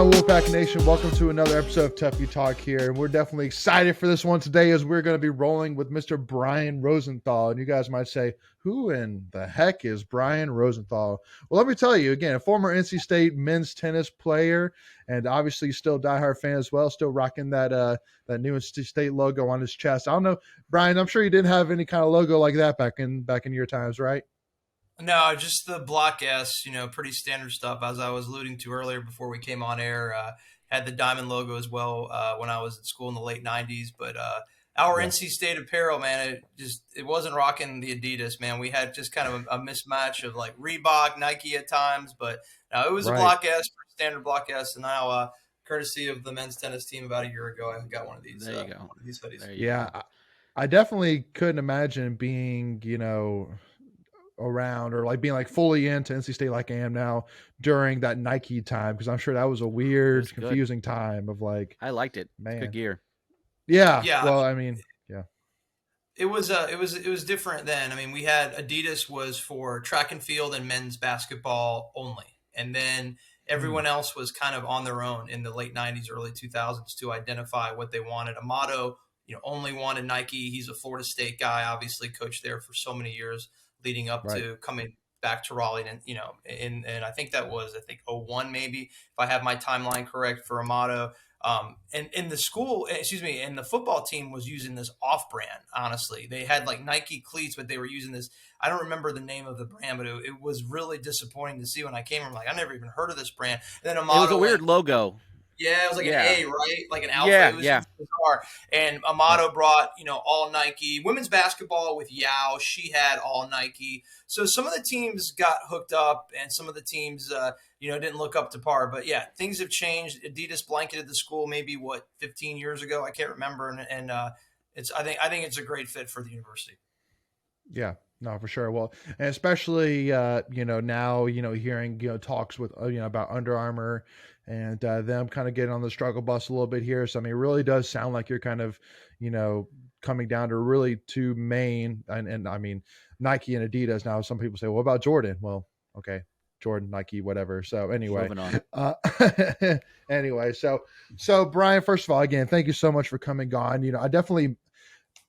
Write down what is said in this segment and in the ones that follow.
on, Wolfpack Nation? Welcome to another episode of Tuffy Talk here. And we're definitely excited for this one today as we're going to be rolling with Mr. Brian Rosenthal. And you guys might say, who in the heck is Brian Rosenthal? Well, let me tell you, again, a former NC State men's tennis player and obviously still diehard fan as well, still rocking that new NC State logo on his chest. I don't know, Brian, I'm sure you didn't have any kind of logo like that back in your times, right? No, just the block S, pretty standard stuff. As I was alluding to earlier before we came on air, had the diamond logo as well when I was at school in the late 90s. But our Yeah. NC State apparel, man, it wasn't rocking the Adidas, man. We had just kind of a mismatch of like Reebok, Nike at times. But no, it was a Right. block S, standard block S. And now, courtesy of the men's tennis team about a year ago, I got one of these. There you go. These hoodies. There you Yeah. go. I definitely couldn't imagine being, around or like being like fully into NC State like I am now during that Nike time, because I'm sure that was a weird, was good. confusing time of like, I liked it. man. Good gear. Yeah. Yeah. Well, I mean, yeah. It was different then. I mean, we had Adidas was for track and field and men's basketball only, and then everyone else was kind of on their own in the late 90s, early 2000s to identify what they wanted. Amato, only wanted Nike. He's a Florida State guy, obviously coached there for so many years leading up to coming back to Raleigh, and I think that was 01 maybe, if I have my timeline correct for Amato. And in the school, and the football team was using this off-brand. Honestly, they had like Nike cleats, but they were using this. I don't remember the name of the brand, but it was really disappointing to see when I came. I'm like, I never even heard of this brand. And then Amato, It was a weird logo. Yeah, it was like an A, right? Like an alpha. Yeah, it was yeah. bizarre. And Amato brought, all Nike. Women's basketball with Yao, she had all Nike. So some of the teams got hooked up, and some of the teams, didn't look up to par. But yeah, things have changed. Adidas blanketed the school maybe 15 years ago. I can't remember, and it's I think it's a great fit for the university. Yeah. No, for sure. Well, and especially, now, hearing, talks with, about Under Armour and them kind of getting on the struggle bus a little bit here. So, I mean, it really does sound like you're kind of, coming down to really two main, and I mean, Nike and Adidas. Now, some people say, what about Jordan? Well, okay, Jordan, Nike, whatever. So anyway, Moving on. Anyway, so Brian, first of all, again, thank you so much for coming on. I definitely,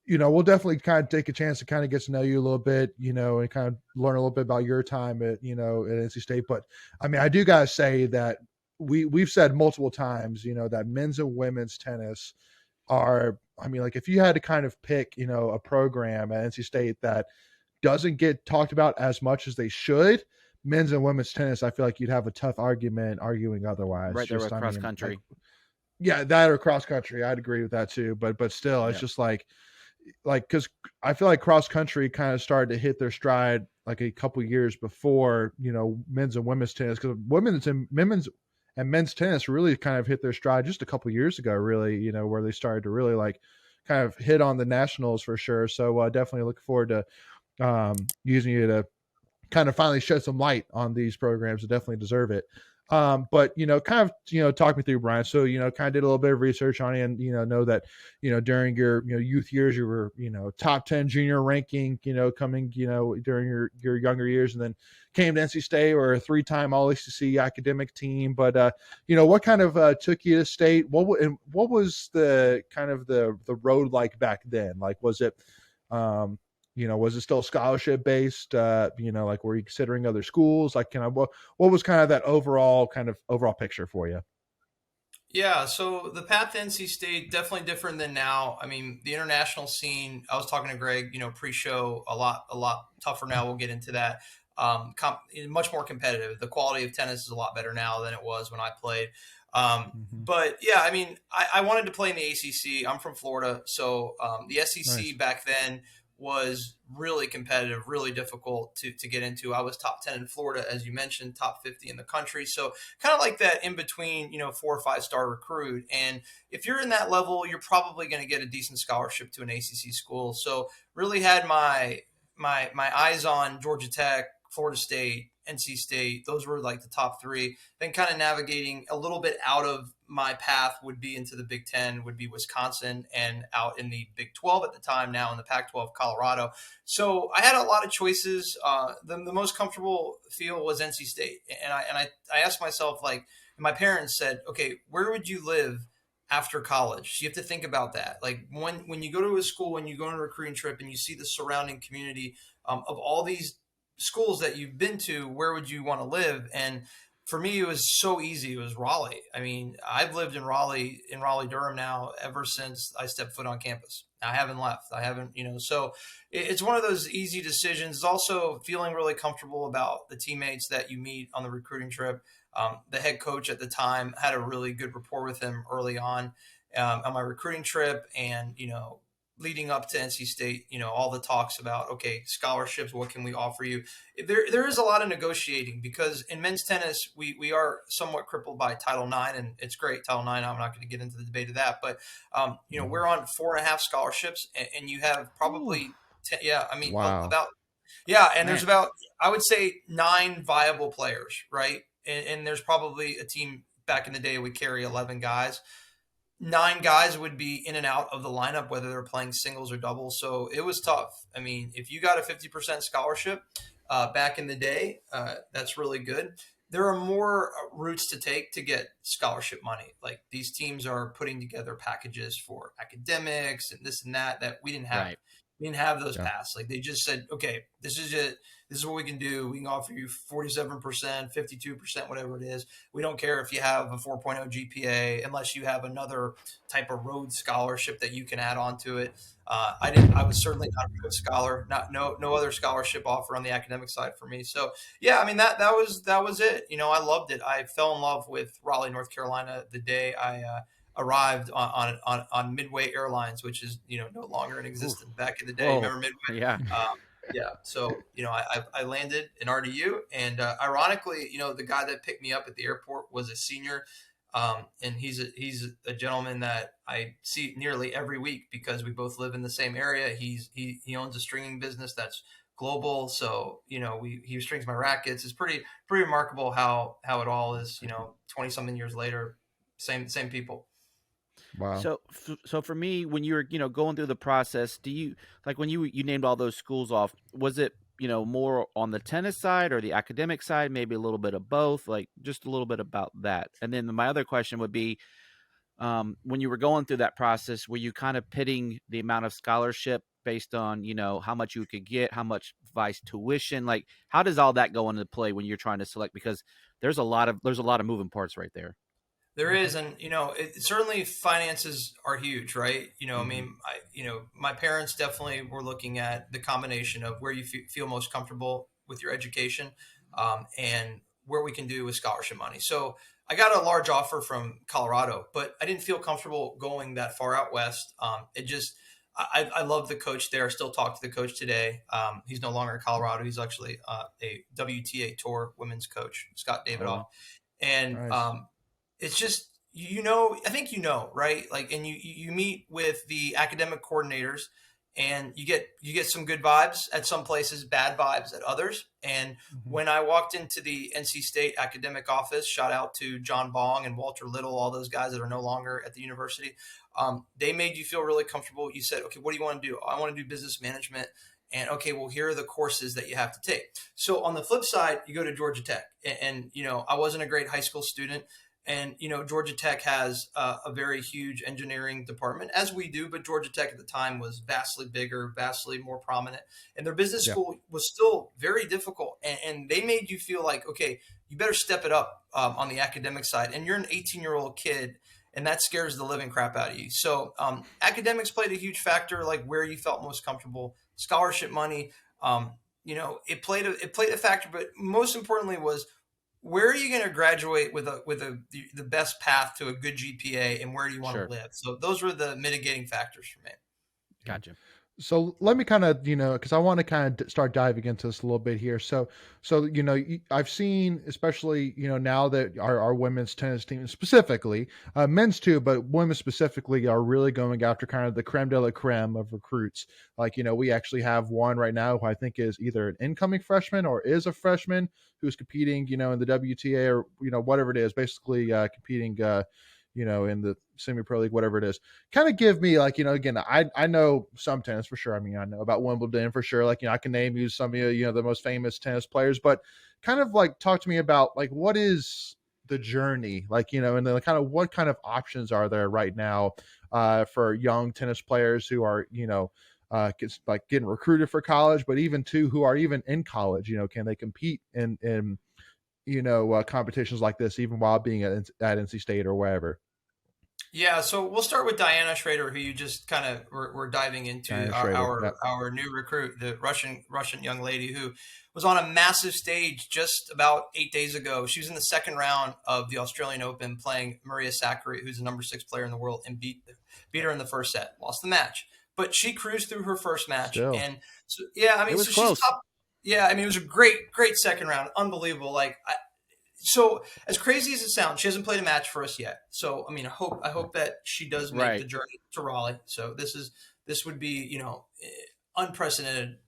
we'll definitely kind of take a chance to kind of get to know you a little bit, and kind of learn a little bit about your time at, at NC State. But I mean, I do gotta say that we've said multiple times, that men's and women's tennis are, I mean, like if you had to kind of pick, a program at NC State that doesn't get talked about as much as they should, men's and women's tennis, I feel like you'd have a tough argument arguing otherwise. Right there with cross country. Yeah, that or cross country. I'd agree with that too. But still, it's just like, because I feel like cross country kind of started to hit their stride like a couple years before, men's and women's tennis, because women's and men's tennis really kind of hit their stride just a couple years ago, really, where they started to really like kind of hit on the nationals for sure. So definitely looking forward to using you to kind of finally shed some light on these programs that definitely deserve it. But, kind of, talk me through, Brian. So, kind of did a little bit of research on you and, know that, during your, youth years, you were, top 10 junior ranking, coming, during your younger years, and then came to NC State, or a 3-time all ACC academic team. But, what kind of took you to State? What was the kind of the road like back then? Like, was it, was it still scholarship based? Like, were you considering other schools? Like, what was kind of that overall picture for you? Yeah, so the path to NC State definitely different than now. I mean, the international scene. I was talking to Greg, pre-show, a lot tougher now. We'll get into that. Much more competitive. The quality of tennis is a lot better now than it was when I played. But yeah, I mean, I wanted to play in the ACC. I'm from Florida, so the SEC Nice. back then was really competitive, really difficult to get into. I was top 10 in Florida, as you mentioned, top 50 in the country. So kind of like that in between, 4 or 5 star recruit. And if you're in that level, you're probably going to get a decent scholarship to an ACC school. So really had my eyes on Georgia Tech, Florida State, NC State. Those were like the top 3. Then kind of navigating a little bit out of my path would be into the Big Ten, would be Wisconsin, and out in the Big 12 at the time, now in the Pac-12, Colorado. So I had a lot of choices. The most comfortable feel was NC State. And I asked myself, like, And my parents said, okay, where would you live after college? So you have to think about that. Like when you go to a school, when you go on a recruiting trip and you see the surrounding community of all these schools that you've been to, where would you want to live? And for me, it was so easy. It was Raleigh. I mean, I've lived in Raleigh, Durham now ever since I stepped foot on campus. I haven't left. I haven't, so it's one of those easy decisions. It's also feeling really comfortable about the teammates that you meet on the recruiting trip. The head coach at the time had a really good rapport with him early on my recruiting trip, and leading up to NC State, all the talks about, okay, scholarships, what can we offer you? There is a lot of negotiating because in men's tennis, we are somewhat crippled by Title IX, and it's great, Title IX. I'm not going to get into the debate of that, but, we're on 4.5 scholarships, and you have probably, Wow. about, yeah, and Man. there's about, I would say, 9 viable players, right? And there's probably a team back in the day would carry 11 guys. 9 guys would be in and out of the lineup, whether they're playing singles or doubles. So it was tough. I mean, if you got a 50% scholarship back in the day, that's really good. There are more routes to take to get scholarship money. Like these teams are putting together packages for academics and this and that we didn't have. Right. We didn't have those Yeah. paths. Like they just said, okay, this is it. This is what we can do. We can offer you 47%, 52%, whatever it is. We don't care if you have a 4.0 GPA, unless you have another type of Rhodes scholarship that you can add on to it. I was certainly not a Rhodes scholar. No other scholarship offer on the academic side for me. So yeah, I mean that was it. I loved it. I fell in love with Raleigh, North Carolina, the day I arrived on Midway Airlines, which is no longer in existence. Back in the day, Whoa. remember Midway? Yeah. Yeah. So, I landed in RDU, and ironically, the guy that picked me up at the airport was a senior. And he's a gentleman that I see nearly every week because we both live in the same area. He owns a stringing business that's global. So, he strings my rackets. It's pretty remarkable how it all is, 20 something years later, same people. Wow. So for me, when you were going through the process, do you like when you named all those schools off? Was it more on the tennis side or the academic side? Maybe a little bit of both. Like just a little bit about that. And then my other question would be, when you were going through that process, were you kind of pitting the amount of scholarship based on how much you could get, how much vice tuition? Like how does all that go into play when you're trying to select? Because there's a lot of moving parts right there. There is, and certainly finances are huge, right? I mean, my parents definitely were looking at the combination of where you feel most comfortable with your education, and where we can do with scholarship money. So I got a large offer from Colorado, but I didn't feel comfortable going that far out west. I love the coach there. I still talk to the coach today. He's no longer in Colorado. He's actually a WTA Tour women's coach, Scott Davidoff, and Nice. it's just I think right, like, and you meet with the academic coordinators, and you get some good vibes at some places, bad vibes at others. And when I walked into the NC State academic office, shout out to John Bong and Walter Little, all those guys that are no longer at the university, they made you feel really comfortable. You said, okay, what do you want to do? I want to do business management. And okay, well, here are the courses that you have to take. So on the flip side, you go to Georgia Tech, and I wasn't a great high school student. And, Georgia Tech has a very huge engineering department, as we do, but Georgia Tech at the time was vastly bigger, vastly more prominent. And their business school was still very difficult. And they made you feel like, okay, you better step it up on the academic side. And you're an 18-year-old kid, and that scares the living crap out of you. So academics played a huge factor, like where you felt most comfortable. Scholarship money, it played a factor, but most importantly was, where are you going to graduate with the best path to a good GPA, and where do you want to live? So those were the mitigating factors for me. Gotcha. So let me kind of, because I want to kind of start diving into this a little bit here. So I've seen, especially, now that our women's tennis team specifically, men's too, but women specifically are really going after kind of the creme de la creme of recruits. Like, we actually have one right now who I think is either an incoming freshman or is a freshman who's competing, in the WTA or, whatever it is, basically competing, in the semi-pro league, whatever it is. Kind of give me like, again, I know some tennis for sure. I mean, I know about Wimbledon for sure. Like, I can name you some of, the most famous tennis players, but kind of like talk to me about like, what is the journey, like, and then kind of what kind of options are there right now for young tennis players who are, like getting recruited for college, but even too who are even in college, can they compete in competitions like this even while being at NC State or wherever? Yeah, so we'll start with Diana Schrader, who you just kind of were diving into, Diana our, Schrader. our Yep. our new recruit, the Russian young lady who was on a massive stage just about 8 days ago. She was in the second round of the Australian Open playing Maria Sakkari, who's the number 6 player in the world, and beat her in the first set, lost the match, but she cruised through her first match, Still. and so yeah, I mean, It was so she's close. top. Yeah, I mean, it was a great second round, unbelievable. So as crazy as it sounds, she hasn't played a match for us yet. So I mean, I hope that she does make the Right. journey to Raleigh. So this would be unprecedented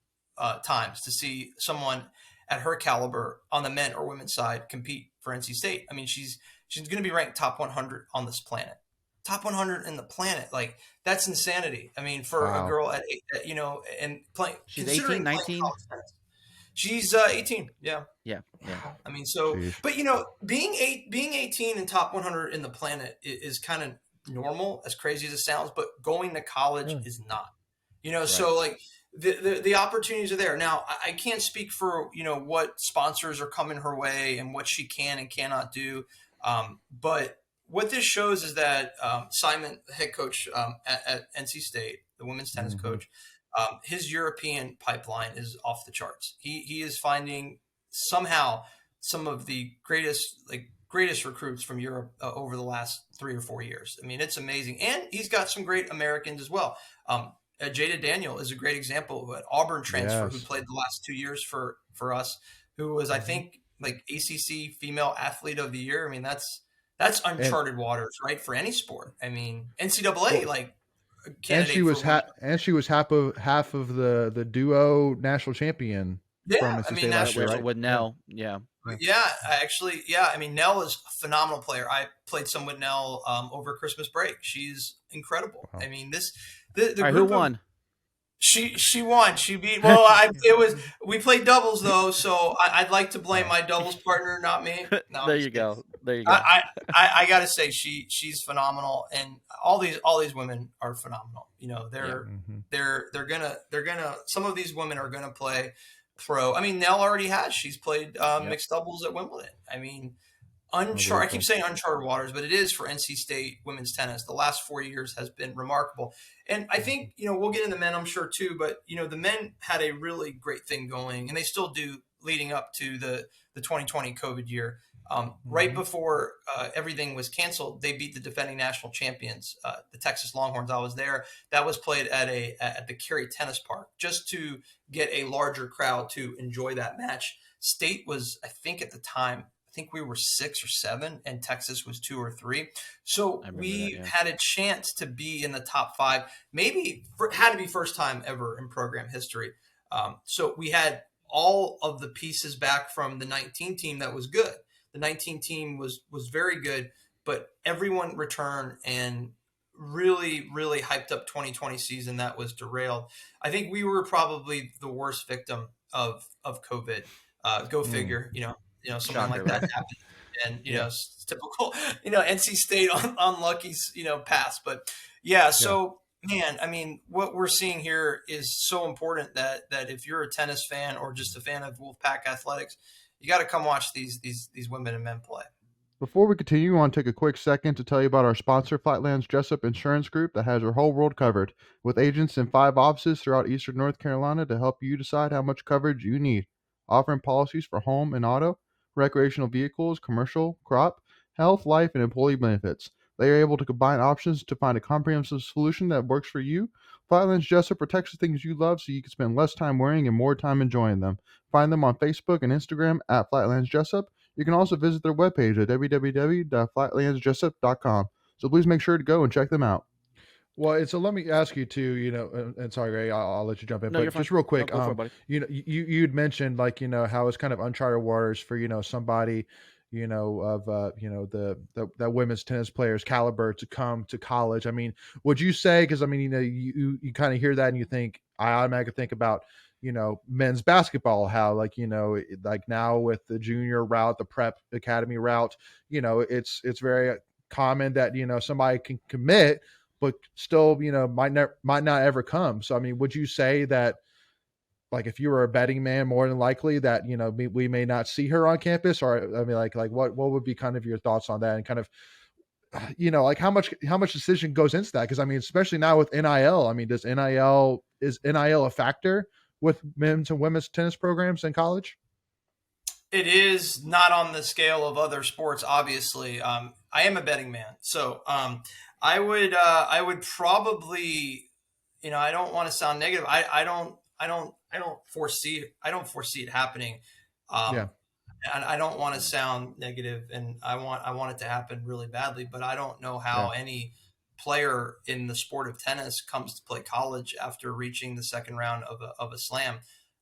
times to see someone at her caliber on the men or women's side compete for NC State. I mean, she's going to be ranked top 100 on this planet, top 100 in the planet. Like that's insanity. I mean, for a Wow. girl and playing, She's considering 18, playing 19. college tennis. She's 18. Yeah. Yeah. I mean, so, Sheesh. but being 18 and top 100 in the planet is kind of normal, as crazy as it sounds. But going to college Yeah. is not. Right. So like the opportunities are there. Now, I can't speak for what sponsors are coming her way and what she can and cannot do. But what this shows is that Simon, the head coach at NC State, the women's tennis coach, his European pipeline is off the charts. He is finding somehow some of the greatest recruits from Europe over the last 3 or 4 years. I mean, it's amazing, and he's got some great Americans as well. Jada Daniel is a great example of an Auburn transfer who Yes. played the last 2 years for us, who was I think like ACC Female Athlete of the Year. I mean, that's uncharted waters, right, for any sport. I mean, NCAA Well, and candidate for one. and she was half of the duo national champion from Yeah, I NC mean State last year, With right? with Yeah. Nell. Yeah. Yeah, I mean, Nell is a phenomenal player. I played some with Nell over Christmas break. She's incredible. Wow. I mean, the All right, who group of won? she won. She beat. Well, we played doubles though, so I'd like to blame my doubles partner, not me. No, I'm There just you kidding. go. There you go. I got to say she's phenomenal, and all these women are phenomenal. They're gonna some of these women are gonna play pro. I mean, Nell already has. She's played mixed doubles at Wimbledon. I mean, I keep saying uncharted waters, but it is for NC State women's tennis. The last 4 years has been remarkable, and I think we'll get into men, I'm sure too. But the men had a really great thing going, and they still do leading up to the 2020 COVID year. Right before everything was canceled, they beat the defending national champions, the Texas Longhorns. I was there. That was played at the Cary Tennis Park, just to get a larger crowd to enjoy that match. State was, I think, at the time, I think we were 6 or 7, and Texas was 2 or 3. So we had a chance to be in the top 5. Maybe had to be first time ever in program history. So we had all of the pieces back from the 19 team that was good. The 19 team was very good, but everyone returned and really, really hyped up 2020 season that was derailed. I think we were probably the worst victim of COVID. Go figure, something Shocker, like that right? happened. And, it's typical, NC State unlucky, pass. But yeah, so man, I mean, what we're seeing here is so important that if you're a tennis fan or just a fan of Wolfpack athletics, you got to come watch these women and men play. Before we continue, I want to take a quick second to tell you about our sponsor, Flightland's Jessup Insurance Group, that has your whole world covered, with agents in 5 offices throughout eastern North Carolina to help you decide how much coverage you need, offering policies for home and auto, recreational vehicles, commercial, crop, health, life, and employee benefits. They are able to combine options to find a comprehensive solution that works for you. Flightland's Jessup protects the things you love so you can spend less time worrying and more time enjoying them. Find them on Facebook and Instagram at Flightlands Jessup. You can also visit their webpage at www.flightlandsjessup.com. So please make sure to go and check them out. Well, so let me ask you too, and sorry, Ray, I'll let you jump in, No, but you're fine. just real No, quick, go for it, buddy. you'd mentioned how it's kind of uncharted waters for, somebody, of, that women's tennis players caliber to come to college. I mean, would you say, cause I mean, you kind of hear that and you think, I automatically think about, men's basketball, how like, like now with the junior route, the prep academy route, it's very common that, somebody can commit, but still, might not ever come. So, I mean, would you say that, like, if you were a betting man, more than likely that, we may not see her on campus? Or, I mean, like what would be kind of your thoughts on that, and kind of, like how much decision goes into that? Because I mean, especially now with NIL, I mean, is NIL a factor with men's and women's tennis programs in college? It is not on the scale of other sports, obviously. I am a betting man, so I would probably, I don't want to sound negative. I don't foresee it happening. Yeah. Um, and I don't want to sound negative, and I want it to happen really badly, but I don't know Yeah. how any player in the sport of tennis comes to play college after reaching the second round of a slam.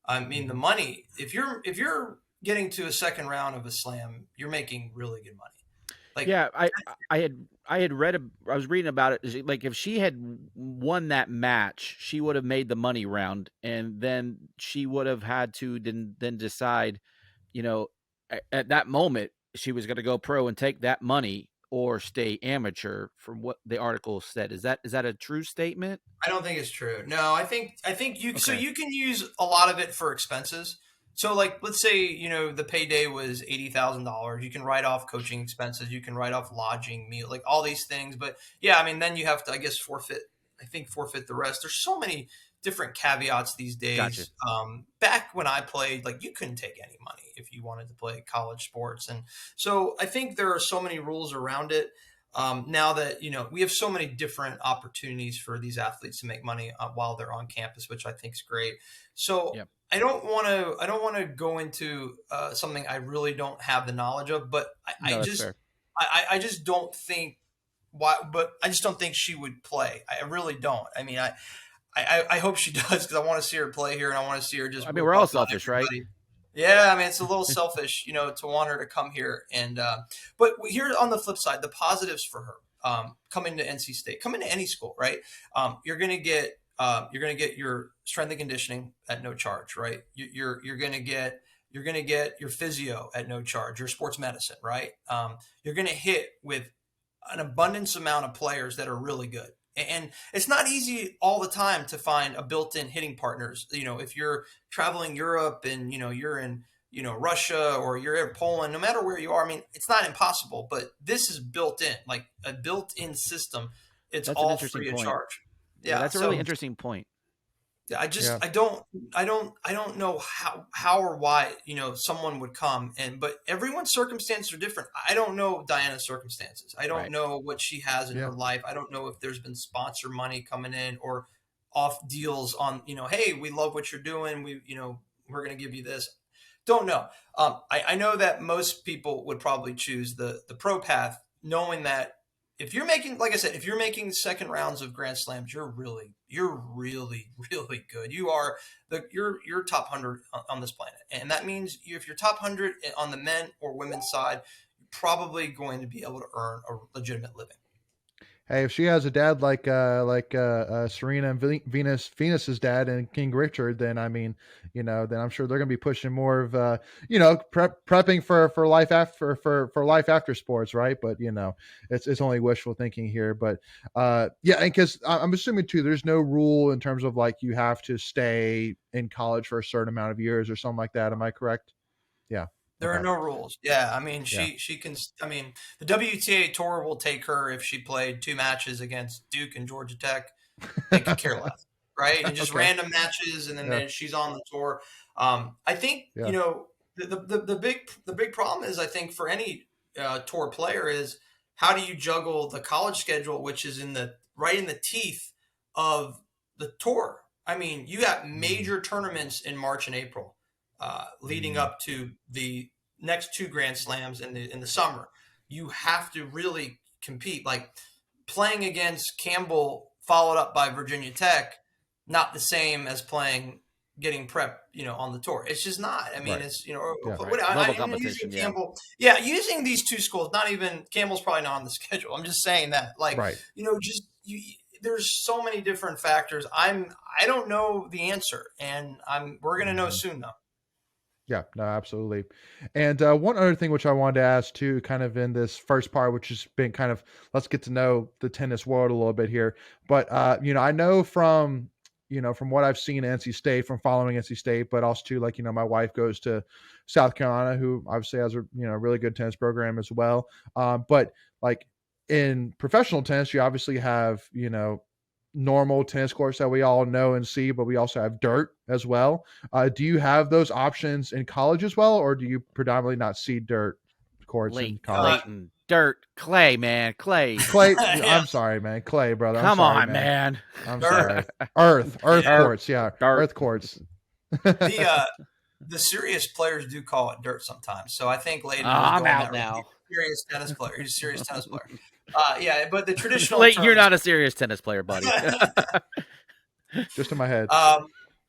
I mean, the Mhm. money, if you're getting to a second round of a slam, you're making really good money. Like, Yeah, I was reading about it. Like if she had won that match, she would have made the money round, and then she would have had to then decide, you know, at that moment she was going to go pro and take that money or stay amateur. From what the article said, is that a true statement? I don't think it's true. No, I think Okay, you can use a lot of it for expenses. So like let's say, the payday was $80,000. You can write off coaching expenses, you can write off lodging, meal, like all these things. But yeah, I mean then you have to, I guess, forfeit the rest. There's so many different caveats these gotcha. days. Back when I played, like you couldn't take any money if you wanted to play college sports. And so I think there are so many rules around it. Now that we have so many different opportunities for these athletes to make money while they're on campus, which I think is great. So Yep. I don't want to go into something I really don't have the knowledge of, but No, that's fair. I just don't think why, but I just don't think she would play. I really don't. I mean, I hope she does, because I want to see her play here, and I want to see her just I mean, whoop we're all up on selfish, right? everybody. Yeah, I mean, it's a little selfish, to want her to come here. And but here on the flip side, the positives for her, coming to NC State, coming to any school, right? You're gonna get your strength and conditioning at no charge, right? You're gonna get your physio at no charge, your sports medicine, right? You're gonna hit with an abundance amount of players that are really good. And it's not easy all the time to find a built-in hitting partners. If you're traveling Europe and you're in Russia, or you're in Poland, no matter where you are, I mean, it's not impossible, but this is built in, like a built-in system. It's That's an all interesting free of point. charge. Yeah, Yeah. that's a really So interesting point. yeah, Yeah. I don't know how or why someone would come, but everyone's circumstances are different. I don't know Diana's circumstances. I don't Right. know what she has in Yeah. her life. I don't know if there's been sponsor money coming in, or off deals on, hey, we love what you're doing, we're going to give you this. Don't know. I know that most people would probably choose the pro path, knowing that if you're making, like I said, if you're making second rounds of Grand Slams, you're really, really good. You're top 100 on this planet, and that means if you're top 100 on the men or women's side, you're probably going to be able to earn a legitimate living. Hey, if she has a dad like Serena and Venus's dad and King Richard, then I mean, then I'm sure they're going to be pushing more of prepping for life after for life after sports, right? But it's only wishful thinking here. But yeah, and because I'm assuming too, there's no rule in terms of like you have to stay in college for a certain amount of years or something like that. Am I correct? Yeah. There are Okay. no rules. Yeah, I mean, Yeah. she can. I mean, the WTA tour will take her if she played two matches against Duke and Georgia Tech. They could care less, right? And just Okay. random matches, and Yeah. then she's on the tour. I think Yeah. the big problem is, I think, for any tour player, is how do you juggle the college schedule, which is right in the teeth of the tour. I mean, you got Mm, major tournaments in March and April, leading mm, up to the next two Grand Slams in the summer. You have to really compete. Like, playing against Campbell followed up by Virginia Tech, not the same as getting prep, on the tour. It's just not. I mean, right. it's, Yeah. Right. Level I'm using competition. Yeah. Campbell. Yeah, using these two schools, not even Campbell's probably not on the schedule. I'm just saying that, like, Right. just there's so many different factors. I don't know the answer, and we're gonna know soon though. Yeah, no, absolutely. And one other thing which I wanted to ask too, kind of in this first part, which has been kind of let's get to know the tennis world a little bit here. But I know from from what I've seen at NC State, from following NC State, but also too, like, my wife goes to South Carolina, who obviously has a really good tennis program as well. But like in professional tennis, you obviously have normal tennis courts that we all know and see, but we also have dirt as well. Do you have those options in college as well, or do you predominantly not see dirt courts in college? Leighton, dirt, clay, man, clay. Clay, Yeah. I'm sorry, man. Clay, brother. I'm Come sorry, on, man. I'm Dirt. sorry. Earth Yeah. courts, yeah, Dirt. earth courts. The serious players do call it dirt sometimes. So I think Leighton was I'm going out that now. route. He's a serious tennis player. He's a serious tennis player. Yeah, but the traditional Leighton, you're terms- not a serious tennis player, buddy. Just in my head.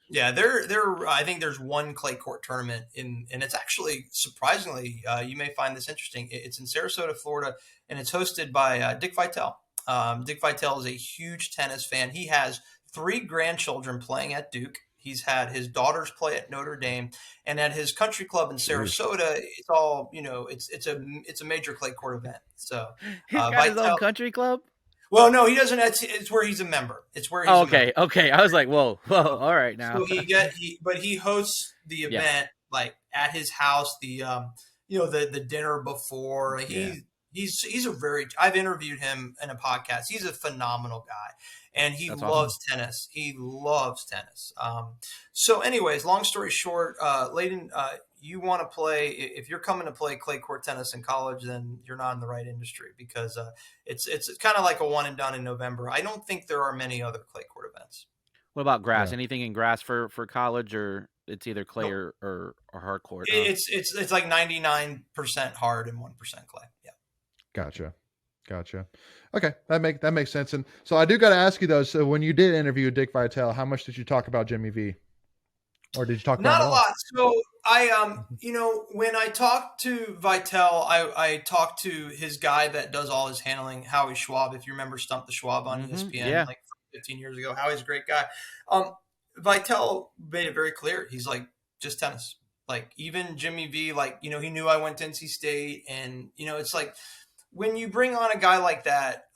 Yeah, I think there's one clay court tournament and it's actually surprisingly, you may find this interesting. It's in Sarasota, Florida, and it's hosted by Dick Vitale. Dick Vitale is a huge tennis fan. He has 3 grandchildren playing at Duke. He's had his daughters play at Notre Dame, and at his country club in Sarasota, it's all it's a major clay court event. So He's got his own Vitale- country club. Well, no, he doesn't. It's where he's a member. It's where he's a member. Okay. I was like, whoa, all right now. So he hosts the event like at his house. The dinner before. Like, he's a very. I've interviewed him in a podcast. He's a phenomenal guy, and he That's loves tennis. He loves tennis. So, anyways, long story short, Leighton, you want to play. If you're coming to play clay court tennis in college, then you're not in the right industry because it's kind of like a one and done in November. I don't think there are many other clay court events. What about grass? Yeah. Anything in grass for college, or it's either clay or hard court? Huh? It's like 99% hard and 1% clay. Yeah. Gotcha. Okay, that makes sense. And so I do got to ask you though. So when you did interview Dick Vitale, how much did you talk about Jimmy V, or did you talk about Not him a at all? lot. So I when I talked to Vitale, I talked to his guy that does all his handling, Howie Schwab. If you remember Stump the Schwab on ESPN, like 15 years ago, Howie's a great guy. Vitale made it very clear. He's like, just tennis. Like even Jimmy V, like, he knew I went to NC State, and it's like when you bring on a guy like that,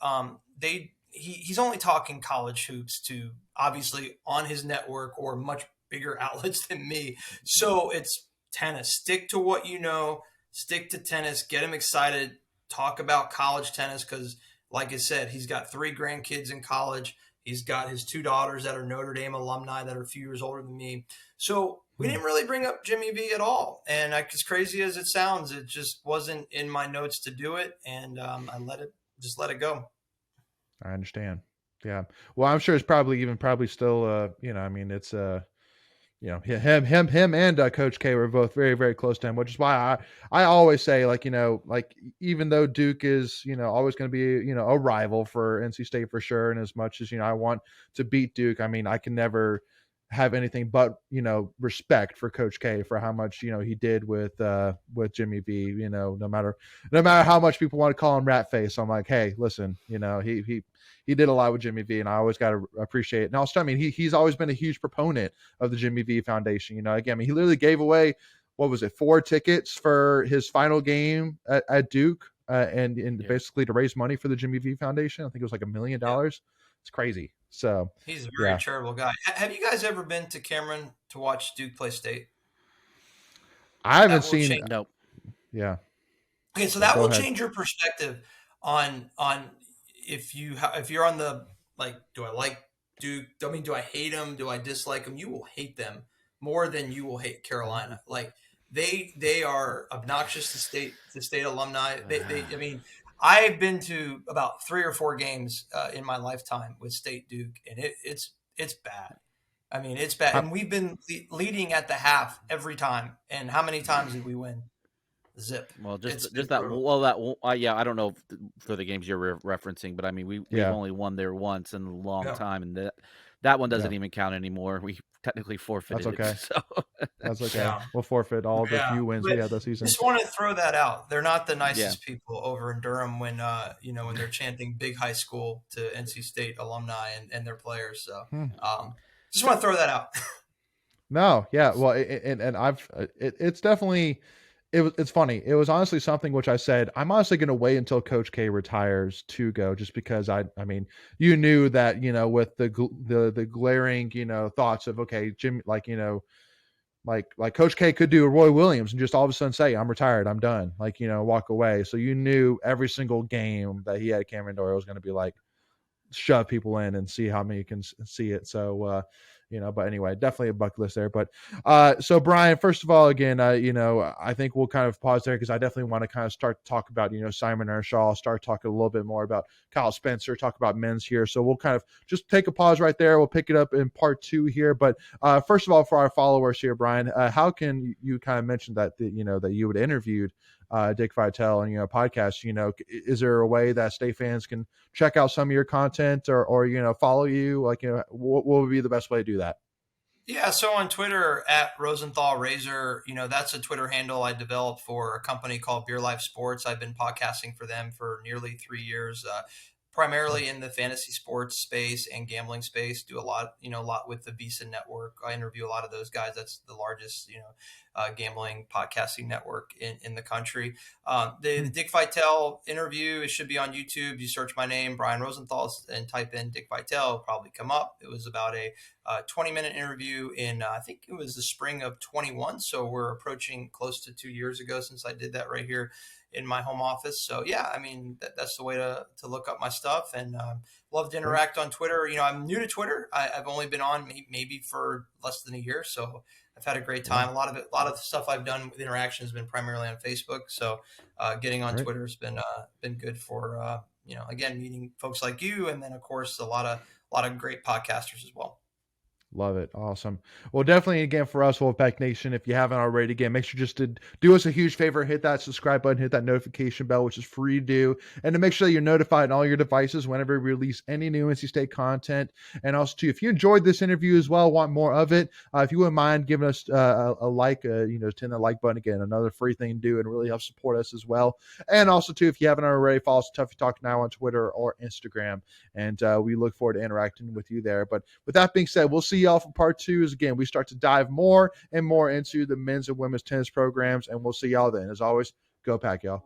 he's only talking college hoops to obviously on his network or much bigger outlets than me. So it's tennis. Stick to what you know. Stick to tennis. Get him excited. Talk about college tennis because, like I said, he's got 3 grandkids in college. He's got his 2 daughters that are Notre Dame alumni that are a few years older than me. So we didn't really bring up Jimmy V at all. And as crazy as it sounds, it just wasn't in my notes to do it. And I let it go. I understand. Yeah. Well, I'm sure it's probably still, it's, him and Coach K were both very, very close to him, which is why I always say, like, even though Duke is, always going to be, a rival for NC State for sure. And as much as, I want to beat Duke, I mean, I can never have anything but, respect for Coach K for how much, he did with Jimmy V, no matter how much people want to call him rat face. I'm like, hey, listen, he did a lot with Jimmy V, and I always got to appreciate it. And also, I mean, he's always been a huge proponent of the Jimmy V Foundation. Again, I mean, he literally gave away, what was it, 4 tickets for his final game at Duke, and basically to raise money for the Jimmy V Foundation. I think it was like $1 million. It's crazy. So he's a very charitable guy. Have you guys ever been to Cameron to watch Duke play State? I haven't seen. Nope. Yeah. Okay, so that will change your perspective on if you're on the, like, do I like Duke? I mean, do I hate them? Do I dislike them? You will hate them more than you will hate Carolina. Like they are obnoxious to state alumni. I mean, I've been to about 3 or 4 games in my lifetime with State Duke, and it's bad. I mean, it's bad. And we've been leading at the half every time. And how many times did we win? Zip. Well, just that. Well, that. Yeah, I don't know for the games you're referencing, but I mean, we've only won there once in a long time, and That one doesn't Yeah. even count anymore. We technically forfeited That's okay. it. So That's okay. Yeah. We'll forfeit all the Yeah. few wins we But had this season. just want to throw that out. They're not the yeah, nicest people over in Durham when when they're chanting big high school to NC State alumni and their players. So Hmm. just want to throw that out. No, yeah, well, and I've it's definitely it's funny. It was honestly something which I said I'm honestly going to wait until Coach K retires to go, just because I mean, you knew that, with the glaring, thoughts of, okay, Jim, like, like Coach K could do a Roy Williams and just all of a sudden say, I'm retired, I'm done, like, walk away. So you knew every single game that he had Cameron Doyle was going to be like, shove people in and see how many can see it. So, but anyway, definitely a bucket list there. But so Brian, first of all, again, I think we'll kind of pause there because I definitely want to kind of start to talk about, Simon Ershaw, start talking a little bit more about Kyle Spencer, talk about men's here. So we'll kind of just take a pause right there. We'll pick it up in part 2 here. But first of all, for our followers here, Brian, how can you kind of mention that you would interviewed Dick Vitale and podcast? Is there a way that state fans can check out some of your content or follow you? Like, what would be the best way to do that? Yeah, so on Twitter at Rosenthal Razor, that's a Twitter handle I developed for a company called Beer Life Sports. I've been podcasting for them for nearly 3 years, primarily in the fantasy sports space and gambling space. Do a lot with the Visa Network. I interview a lot of those guys. That's the largest, gambling podcasting network in the country. The Dick Vitale interview, it should be on YouTube. You search my name, Brian Rosenthal, and type in Dick Vitale, it'll probably come up. It was about a 20-minute interview in, I think it was the spring of 21. So we're approaching close to 2 years ago since I did that right here in my home office. So yeah, I mean, that's the way to look up my stuff, and love to interact on Twitter. I'm new to Twitter. I've only been on maybe for less than a year. So I've had a great time. A lot of the stuff I've done with interaction has been primarily on Facebook. So getting on Twitter has been good for, again, meeting folks like you. And then of course, a lot of great podcasters as well. Love it. Awesome. Well, definitely, again, for us, Wolfpack Nation, if you haven't already, again, make sure just to do us a huge favor, hit that subscribe button, hit that notification bell, which is free to do, and to make sure that you're notified on all your devices whenever we release any new NC State content. And also, too, if you enjoyed this interview as well, want more of it, if you wouldn't mind giving us a like, hit that like button. Again, another free thing to do and really help support us as well. And also, too, if you haven't already, follow us Tuffy Talk now on Twitter or Instagram, and we look forward to interacting with you there. But with that being said, we'll see y'all for part 2. As again, we start to dive more and more into the men's and women's tennis programs, and we'll see y'all then. As always, go Pack, y'all.